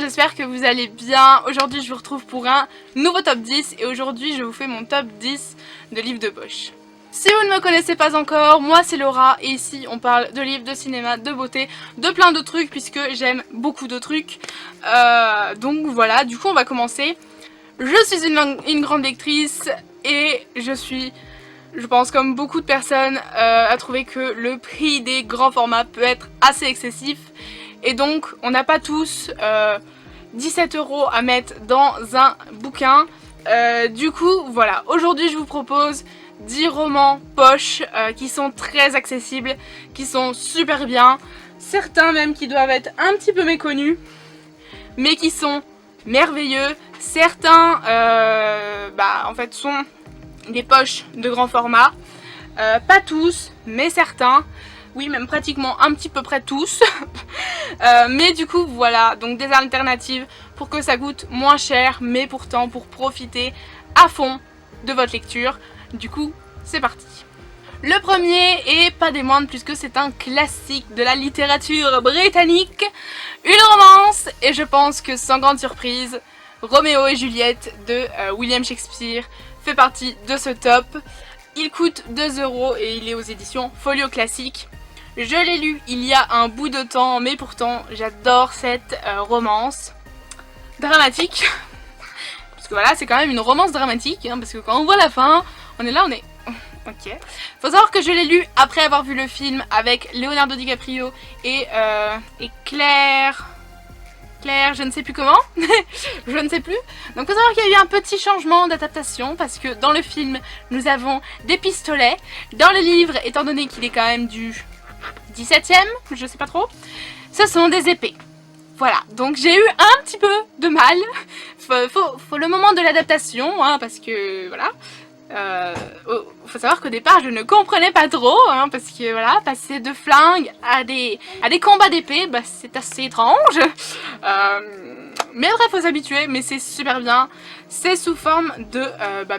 j'espère que vous allez bien. Aujourd'hui je vous retrouve pour un nouveau top 10 et aujourd'hui je vous fais mon top 10 de livres de poche. Si vous ne me connaissez pas encore, moi c'est Laura et ici on parle de livres, de cinéma, de beauté, de plein de trucs puisque j'aime beaucoup de trucs. Donc voilà, du coup on va commencer. Je suis une grande lectrice et je pense comme beaucoup de personnes, à trouver que le prix des grands formats peut être assez excessif. Et donc on n'a pas tous 17 € à mettre dans un bouquin. Du coup voilà, aujourd'hui je vous propose 10 romans poche qui sont très accessibles, qui sont super bien. Certains même qui doivent être un petit peu méconnus, mais qui sont merveilleux. Certains en fait sont des poches de grand format. Pas tous, mais certains. Oui, même pratiquement un petit peu près tous. Mais du coup, voilà, donc des alternatives pour que ça coûte moins cher, mais pourtant pour profiter à fond de votre lecture. Du coup, c'est parti. Le premier, et pas des moindres puisque c'est un classique de la littérature britannique, une romance, et je pense que sans grande surprise, Roméo et Juliette de William Shakespeare fait partie de ce top. Il coûte 2 € et il est aux éditions Folio Classique. Je l'ai lu il y a un bout de temps, mais pourtant j'adore cette romance dramatique. Parce que voilà, c'est quand même une romance dramatique, hein, parce que quand on voit la fin, on est là, on est... Ok. Faut savoir que je l'ai lu après avoir vu le film avec Leonardo DiCaprio et Claire, je ne sais plus comment, je ne sais plus. Donc faut savoir qu'il y a eu un petit changement d'adaptation parce que dans le film nous avons des pistolets. Dans le livre, étant donné qu'il est quand même du 17e, je sais pas trop, ce sont des épées. Voilà, donc j'ai eu un petit peu de mal. Faut le moment de l'adaptation, hein, parce que voilà. Faut savoir qu'au départ je ne comprenais pas trop, hein, parce que voilà, passer de flingues à des combats d'épée, bah, c'est assez étrange. Mais bref, faut s'habituer, mais c'est super bien. C'est sous forme de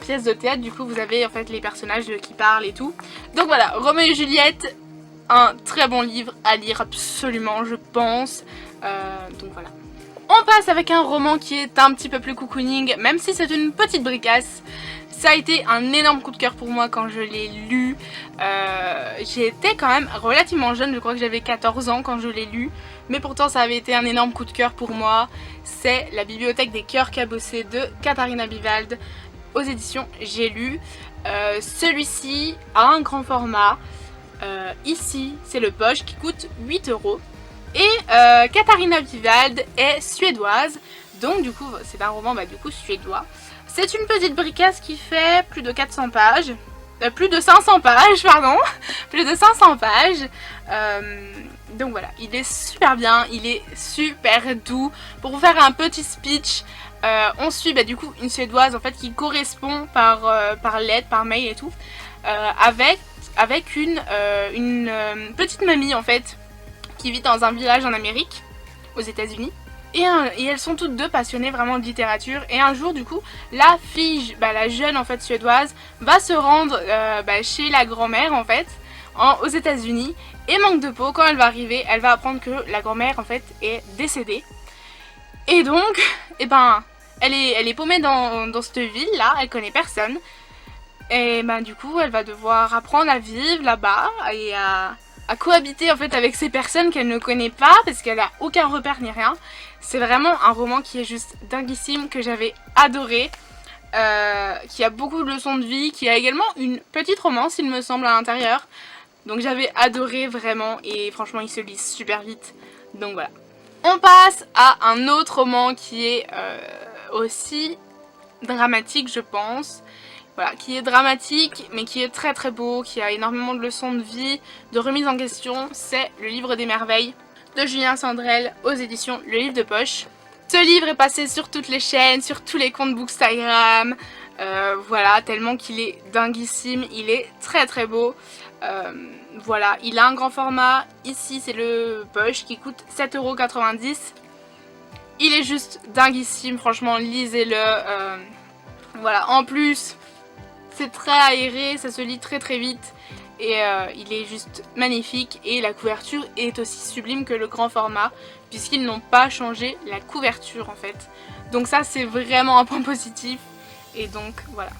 pièces de théâtre, du coup vous avez en fait les personnages qui parlent et tout. Donc voilà, Roméo et Juliette, un très bon livre à lire absolument, je pense. Donc voilà. On passe avec un roman qui est un petit peu plus cocooning, même si c'est une petite bricasse. Ça a été un énorme coup de cœur pour moi quand je l'ai lu. J'étais quand même relativement jeune, je crois que j'avais 14 ans quand je l'ai lu. Mais pourtant ça avait été un énorme coup de cœur pour moi. C'est La Bibliothèque des cœurs cabossés de Katharina Wiwald aux éditions J'ai lu. Celui-ci a un grand format. Ici c'est le poche qui coûte 8 €. Et Katharina Wiwald est suédoise. Donc du coup c'est un roman du coup suédois. C'est une petite bricasse qui fait plus de 400 pages. Plus de 500 pages, pardon. Plus de 500 pages. Donc voilà, il est super bien, il est super doux. Pour vous faire un petit speech, on suit du coup une suédoise en fait qui correspond par lettre, par mail et tout. Avec une petite mamie en fait qui vit dans un village en Amérique, aux États-Unis. Et elles sont toutes deux passionnées vraiment de littérature. Et un jour du coup la fille, la jeune en fait suédoise va se rendre chez la grand-mère en fait aux États-Unis. Et manque de peau, quand elle va arriver, elle va apprendre que la grand-mère en fait est décédée. Et donc elle est paumée dans cette ville là, elle connaît personne. Et du coup elle va devoir apprendre à vivre là-bas et à cohabiter en fait avec ces personnes qu'elle ne connaît pas parce qu'elle a aucun repère ni rien. C'est vraiment un roman qui est juste dinguissime, que j'avais adoré, qui a beaucoup de leçons de vie, qui a également une petite romance il me semble à l'intérieur. Donc j'avais adoré vraiment et franchement il se lit super vite. Donc voilà. On passe à un autre roman qui est aussi dramatique je pense. Voilà, qui est dramatique mais qui est très très beau, qui a énormément de leçons de vie, de remise en question. C'est Le Livre des Merveilles de Julien Sandrel aux éditions Le Livre de Poche. Ce livre est passé sur toutes les chaînes, sur tous les comptes Bookstagram. Voilà, tellement qu'il est dinguissime, il est très très beau. Voilà, il a un grand format. Ici c'est le poche qui coûte 7,90 €. Il est juste dinguissime, franchement lisez-le. Voilà, en plus c'est très aéré, ça se lit très très vite. et il est juste magnifique et la couverture est aussi sublime que le grand format puisqu'ils n'ont pas changé la couverture en fait. Donc ça c'est vraiment un point positif et donc voilà.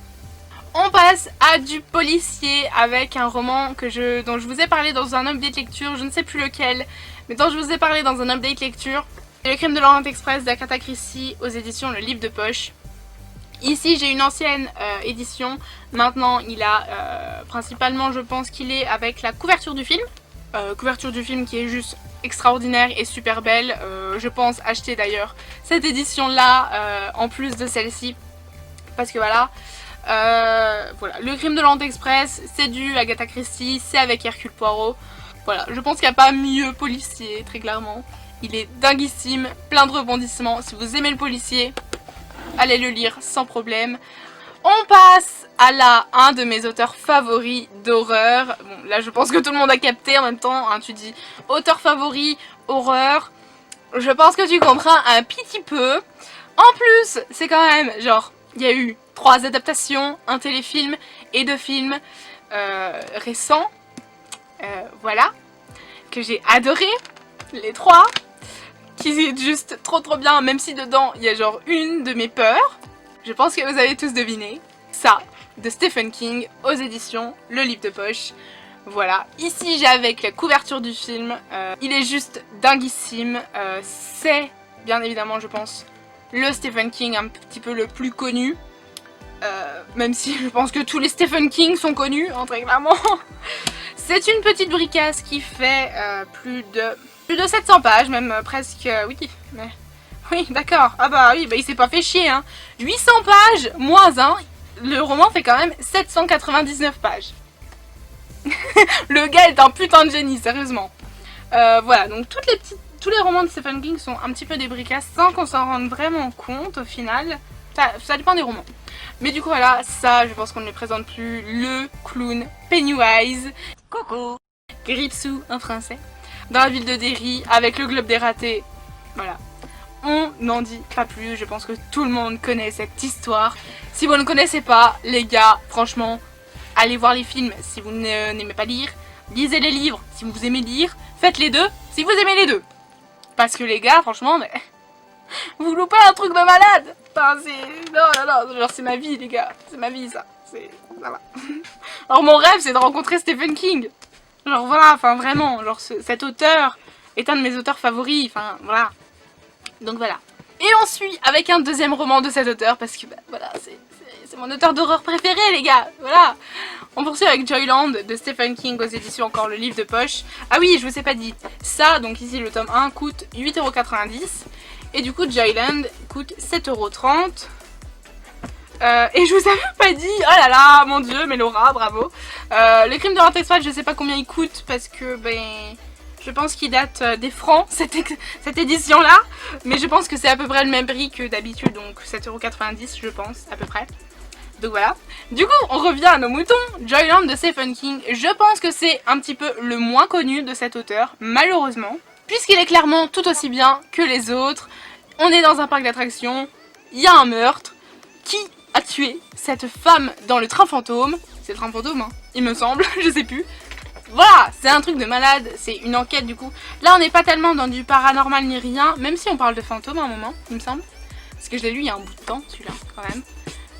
On passe à du policier avec un roman dont je vous ai parlé dans un update lecture, je ne sais plus lequel, mais dont je vous ai parlé dans un update lecture. C'est Le Crime de l'Orient Express d'Agatha Christie aux éditions Le Livre de Poche. Ici j'ai une ancienne édition, maintenant il a principalement je pense qu'il est avec la couverture du film. Couverture du film qui est juste extraordinaire et super belle. Je pense acheter d'ailleurs cette édition là en plus de celle-ci. Parce que voilà, voilà, Le Crime de l'Orient Express, c'est du Agatha Christie, c'est avec Hercule Poirot. Voilà, je pense qu'il n'y a pas mieux policier, très clairement. Il est dinguissime, plein de rebondissements. Si vous aimez le policier, allez le lire sans problème. On passe à un de mes auteurs favoris d'horreur. Bon, là je pense que tout le monde a capté en même temps, hein, tu dis auteur favori, horreur. Je pense que tu comprends un petit peu. En plus, c'est quand même genre, il y a eu 3 adaptations, un téléfilm et 2 films récents. Voilà, que j'ai adoré, les 3. Qui est juste trop bien, même si dedans il y a genre une de mes peurs. Je pense que vous avez tous deviné. Ça, de Stephen King aux éditions Le Livre de Poche. Voilà, ici j'ai avec la couverture du film. Il est juste dinguissime. C'est bien évidemment je pense le Stephen King un petit peu le plus connu. Même si je pense que tous les Stephen King sont connus, hein, très clairement. C'est une petite bricasse qui fait plus de 700 pages, même presque, oui, mais... Oui, d'accord, ah bah oui, bah il s'est pas fait chier, hein. 800 pages, moins 1, le roman fait quand même 799 pages. Le gars est un putain de génie, sérieusement. Voilà, donc tous les romans de Stephen King sont un petit peu des bricasses sans qu'on s'en rende vraiment compte au final. Ça dépend des romans. Mais du coup voilà, ça je pense qu'on ne le présente plus, le clown Pennywise. Coucou. Gripsou en français. Dans la ville de Derry, avec le globe des ratés. Voilà. On n'en dit pas plus, je pense que tout le monde connaît cette histoire. Si vous ne connaissez pas, les gars, franchement, allez voir les films si vous n'aimez pas lire. Lisez les livres si vous aimez lire. Faites les deux si vous aimez les deux. Parce que les gars, franchement, mais... vous loupez un truc de malade. Enfin, c'est... Non, genre c'est ma vie les gars. C'est ma vie ça. Ça va. Alors mon rêve c'est de rencontrer Stephen King. Genre voilà, enfin vraiment, genre cet auteur est un de mes auteurs favoris, enfin voilà. Donc voilà. Et on suit avec un deuxième roman de cet auteur parce que bah, voilà, c'est mon auteur d'horreur préféré les gars, voilà. On poursuit avec Joyland de Stephen King aux éditions encore Le Livre de Poche. Ah oui, je vous ai pas dit, ça donc ici le tome 1 coûte 8,90 € et du coup Joyland coûte 7,30 €. Et je vous avais pas dit, oh là là, mon dieu, mais Laura, bravo. Le Crime de l'Orient Express, je sais pas combien il coûte parce que ben... je pense qu'il date des francs, cette édition-là. Mais je pense que c'est à peu près le même prix que d'habitude, donc 7,90 € je pense, à peu près. Donc voilà. Du coup, on revient à nos moutons. Joyland de Stephen King. Je pense que c'est un petit peu le moins connu de cet auteur, malheureusement. Puisqu'il est clairement tout aussi bien que les autres. On est dans un parc d'attractions, il y a un meurtre. Qui a tué cette femme dans le train fantôme? C'est le train fantôme, hein, il me semble, je sais plus. Voilà, c'est un truc de malade, c'est une enquête du coup. Là on n'est pas tellement dans du paranormal ni rien, même si on parle de fantômes à un moment, il me semble. Parce que je l'ai lu il y a un bout de temps, celui-là, quand même.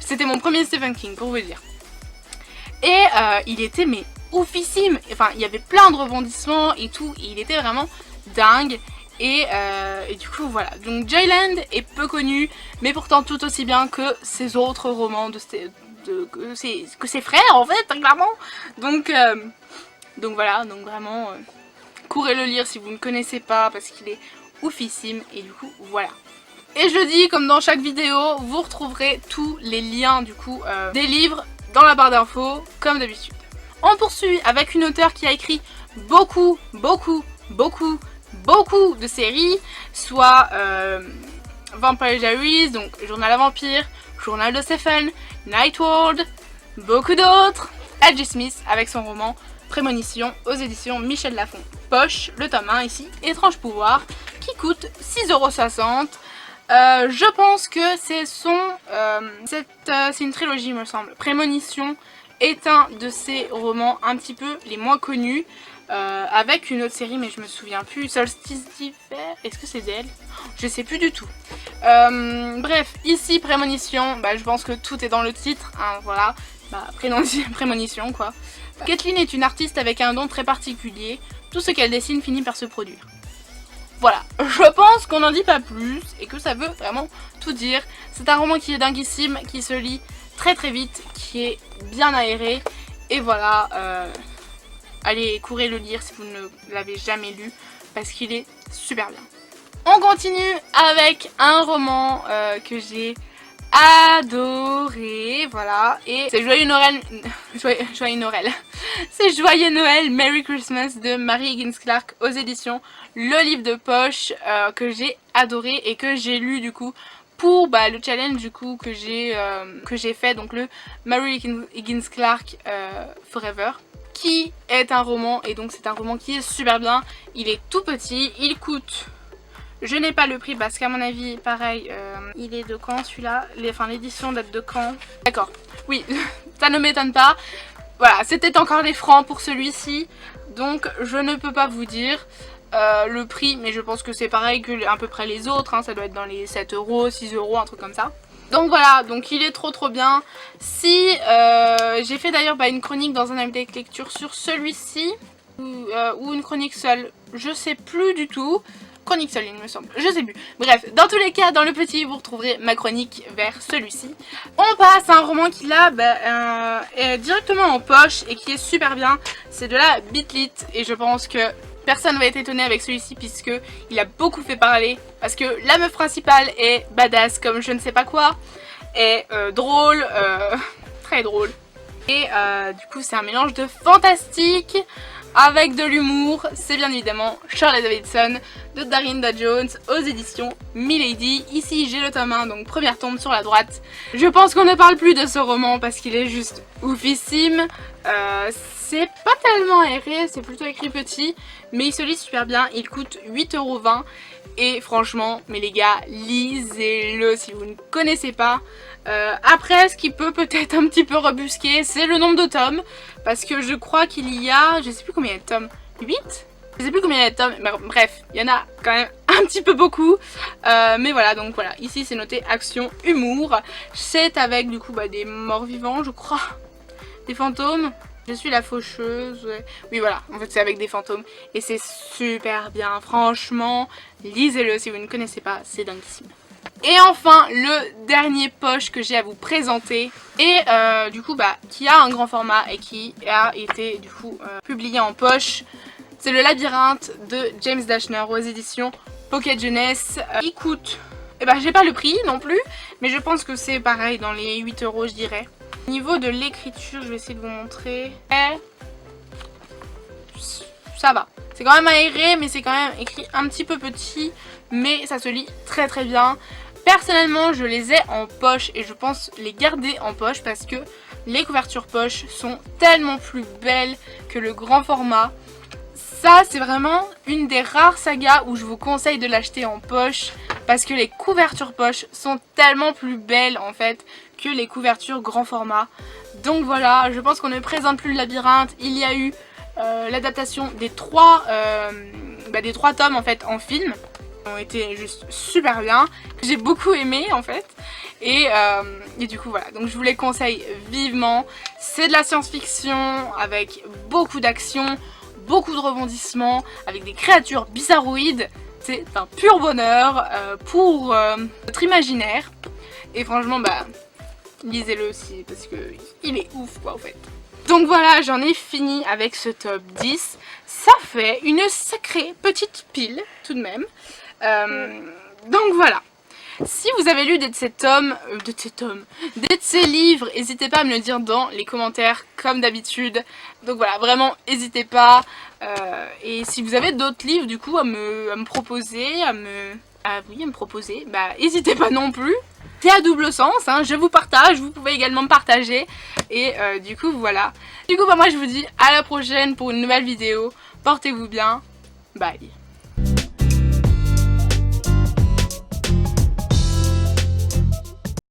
C'était mon premier Stephen King, pour vous dire. Et il était mais oufissime, enfin il y avait plein de rebondissements et tout, et il était vraiment dingue. Et du coup voilà, donc Joyland est peu connu, mais pourtant tout aussi bien que ses autres romans, que ses frères en fait, clairement. Donc voilà, donc vraiment, courez le lire si vous ne connaissez pas parce qu'il est oufissime et du coup voilà. Et je dis, comme dans chaque vidéo, vous retrouverez tous les liens du coup des livres dans la barre d'infos comme d'habitude. On poursuit avec une auteure qui a écrit beaucoup de séries, soit Vampire Diaries, donc Journal à vampire, Journal de Stephen, Night World, beaucoup d'autres. H.G. Smith avec son roman Prémonition aux éditions Michel Lafon Poche, le tome 1 ici, Étrange pouvoir, qui coûte 6,60 €. Je pense que c'est une trilogie me semble, Prémonition est un de ses romans un petit peu les moins connus. Avec une autre série mais je me souviens plus. Solstice d'hiver, est-ce que c'est d'elle? Je sais plus du tout. Bref, ici Prémonition, je pense que tout est dans le titre, hein, voilà. Prémonition quoi. Kathleen est une artiste avec un don très particulier. Tout ce qu'elle dessine finit par se produire. Voilà, je pense qu'on n'en dit pas plus et que ça veut vraiment tout dire. C'est un roman qui est dinguissime, qui se lit très très vite, qui est bien aéré. Et voilà, allez courez le lire si vous ne l'avez jamais lu parce qu'il est super bien. On continue avec un roman que j'ai adoré, voilà, et c'est Joyeux Noël, Joyeux Noël, c'est Joyeux Noël, Merry Christmas de Mary Higgins Clark aux éditions Le Livre de Poche, que j'ai adoré et que j'ai lu du coup pour le challenge du coup que j'ai fait, donc le Mary Higgins Clark Forever, qui est un roman, et donc c'est un roman qui est super bien. Il est tout petit, il coûte... Je n'ai pas le prix parce qu'à mon avis, pareil, il est de quand celui-là? Enfin, l'édition date de quand? D'accord, oui, ça ne m'étonne pas. Voilà, c'était encore des francs pour celui-ci, donc je ne peux pas vous dire le prix, mais je pense que c'est pareil que à peu près les autres, hein, ça doit être dans les 7 €, 6 €, un truc comme ça. Donc voilà, donc il est trop bien. Si j'ai fait d'ailleurs une chronique dans un invité de lecture sur celui-ci, ou une chronique seule, je sais plus du tout. Chronique seule il me semble, je sais plus. Bref, dans tous les cas, dans le petit vous retrouverez ma chronique vers celui-ci. On passe à un roman qui là est directement en poche et qui est super bien. C'est de la Bitlit et je pense que personne va être étonné avec celui-ci puisque il a beaucoup fait parler. Parce que la meuf principale est badass comme je ne sais pas quoi. Est drôle, très drôle. Et du coup c'est un mélange de fantastique avec de l'humour. C'est bien évidemment Charlotte Davidson de Darynda Jones aux éditions Milady. Ici j'ai le tome 1, donc première tombe sur la droite. Je pense qu'on ne parle plus de ce roman parce qu'il est juste oufissime. C'est pas tellement aéré, c'est plutôt écrit petit, mais il se lit super bien. Il coûte 8,20 € et franchement, mais les gars, lisez-le si vous ne connaissez pas. Après, ce qui peut peut-être un petit peu rebusquer, c'est le nombre de tomes. Parce que je crois qu'il y a, je sais plus combien il y a de tomes, 8 ? Je sais plus combien il y a de tomes, mais bref, il y en a quand même un petit peu beaucoup. Mais voilà, donc voilà, ici c'est noté action, humour. C'est avec du coup des morts vivants, je crois. Des fantômes. Je suis la faucheuse. Ouais. Oui voilà, en fait c'est avec des fantômes. Et c'est super bien, franchement. Lisez-le si vous ne connaissez pas, c'est dinguissime. Et enfin le dernier poche que j'ai à vous présenter et du coup qui a un grand format et qui a été du coup publié en poche. C'est le Labyrinthe de James Dashner aux éditions Pocket Jeunesse. Il coûte, j'ai pas le prix non plus, mais je pense que c'est pareil dans les 8 € je dirais. Au niveau de l'écriture, je vais essayer de vous montrer. Ça va. C'est quand même aéré, mais c'est quand même écrit un petit peu petit, mais ça se lit très très bien. Personnellement, je les ai en poche et je pense les garder en poche parce que les couvertures poche sont tellement plus belles que le grand format. Ça, c'est vraiment une des rares sagas où je vous conseille de l'acheter en poche parce que les couvertures poche sont tellement plus belles en fait que les couvertures grand format. Donc voilà, je pense qu'on ne présente plus le labyrinthe. Il y a eu l'adaptation des trois tomes en fait en film. Ils ont été juste super bien, que j'ai beaucoup aimé en fait. Et du coup voilà, donc je vous les conseille vivement. C'est de la science-fiction avec beaucoup d'action, beaucoup de rebondissements, avec des créatures bizarroïdes. C'est un pur bonheur pour notre imaginaire. Et franchement lisez-le aussi parce que il est ouf quoi en fait. Donc voilà, j'en ai fini avec ce top 10. Ça fait une sacrée petite pile tout de même. Donc voilà. Si vous avez lu des de ces livres, n'hésitez pas à me le dire dans les commentaires comme d'habitude. Donc voilà, vraiment n'hésitez pas. Et si vous avez d'autres livres du coup à me proposer, n'hésitez pas non plus. C'est à double sens, hein, je vous partage, vous pouvez également me partager. Et du coup voilà. Du coup moi je vous dis à la prochaine pour une nouvelle vidéo. Portez-vous bien. Bye.